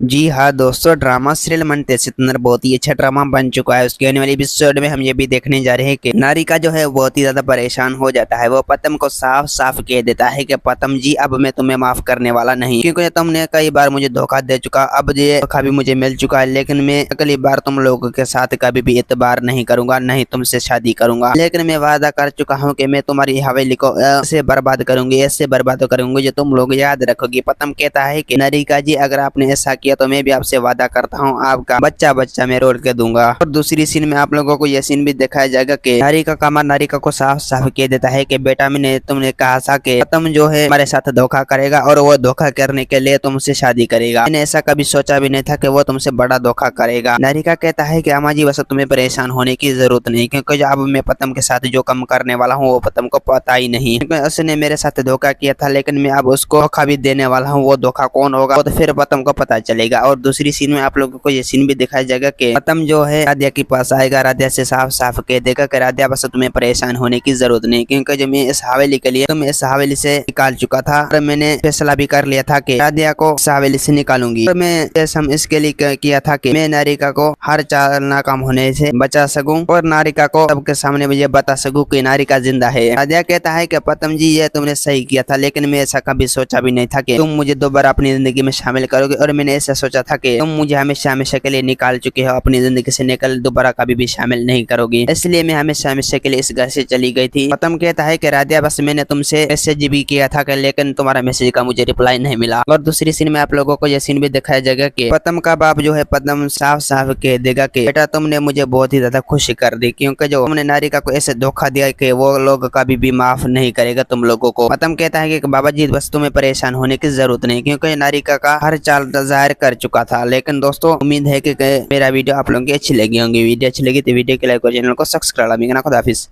जी हाँ दोस्तों, drama serial मन तैसे तंदर बहुत ही अच्छा ड्रामा बन चुका है। उसके आने वाली एपिसोड में हम ये भी देखने जा रहे हैं कि नारिका जो है बहुत ही ज्यादा परेशान हो जाता है। वो पतम को साफ साफ कह देता है कि पतम जी, अब मैं तुम्हें माफ करने वाला नहीं, क्योंकि तुमने कई बार मुझे धोखा दे चुका। अब ये धोखा भी मुझे मिल चुका है, लेकिन मैं अगली बार तुम लोगों के साथ कभी भी एतबार नहीं करूंगा, नहीं तुमसे शादी करूंगा। लेकिन मैं वादा कर चुका हूँ कि मैं तुम्हारी हवेली को ऐसे बर्बाद करूंगी, ऐसे बर्बाद करूंगी जो तुम लोग याद रखोगी। पतम कहता है कि नारिका जी, अगर आपने ऐसा किया तो मैं भी आपसे वादा करता हूँ आपका बच्चा बच्चा मैं रोल के दूंगा। और दूसरी सीन में आप लोगों को यह सीन भी दिखाया जाएगा कि नारिका कामा नारिका को साफ साफ कह देता है कि बेटा, मैंने तुमने कहा था कि पतम जो है हमारे साथ धोखा करेगा और वो धोखा करने के लिए तुमसे शादी करेगा। मैंने ऐसा कभी सोचा भी नहीं था कि वो तुमसे बड़ा धोखा करेगा। नारिका कहता है कि अम्मा जी, वैसे तुम्हें परेशान होने की जरूरत नहीं, क्योंकि अब मैं पतम के साथ जो काम करने वाला हूँ वो पतम को पता ही नहीं, क्योंकि उसने मेरे साथ धोखा किया था। लेकिन मैं अब उसको धोखा भी देने वाला हूँ। वो धोखा कौन होगा वो तो फिर पतम को पता चलेगा। और दूसरी सीन में आप लोगों को ये सीन भी दिखाया जाएगा कि पतम जो है राधिया के पास आएगा, राधिया से साफ साफ कह देगा कि राधिया, बस तुम्हें परेशान होने की जरूरत नहीं, क्योंकि जो मैं इस हवेली के लिए तुम इस हवेली से निकाल चुका था और मैंने फैसला भी कर लिया था कि राधिया को इस हवेली से निकालूंगी। और मैं हम इसके लिए किया था कि मैं नारिका को हर चाल नाकाम होने से बचा सकूं और नारिका को सबके सामने मुझे बता सकूं कि नारिका जिंदा है। राधिया कहता है कि पतम जी, ये तुमने सही किया था, लेकिन मैं ऐसा कभी सोचा भी नहीं था कि तुम मुझे दोबारा अपनी जिंदगी में शामिल करोगे। और मैंने ऐसा सोचा था कि तुम मुझे हमेशा हमेशा के लिए निकाल चुके हो, अपनी जिंदगी से निकल दोबारा कभी भी शामिल नहीं करोगी, इसलिए मैं हमेशा हमेशा के लिए इस घर से चली गई थी। पतम कहता है कि राधिया, बस मैंने तुमसे मैसेज भी किया था कि, लेकिन तुम्हारा मैसेज का मुझे रिप्लाई नहीं मिला। और दूसरी सीन में आप लोगों को यह सीन भी दिखाया जाएगा कि पतम का बाप जो है पतम साफ साफ कह देगा कि बेटा, तुमने मुझे बहुत ही ज्यादा खुशी कर दी, क्योंकि जो तुमने नारिका को ऐसे धोखा दिया कि वो लोग कभी भी माफ नहीं करेगा तुम लोगों को। पतम कहता है कि बाबा जी, बस तुम्हें परेशान होने की जरूरत नहीं, क्योंकि नारिका का हर चाल जाहिर कर चुका था। लेकिन दोस्तों, उम्मीद है कि मेरा वीडियो आप लोगों की अच्छी लगी होंगी। वीडियो अच्छी लगी तो वीडियो को लाइक और चैनल को सब्सक्राइब करना। खुदा हाफिज।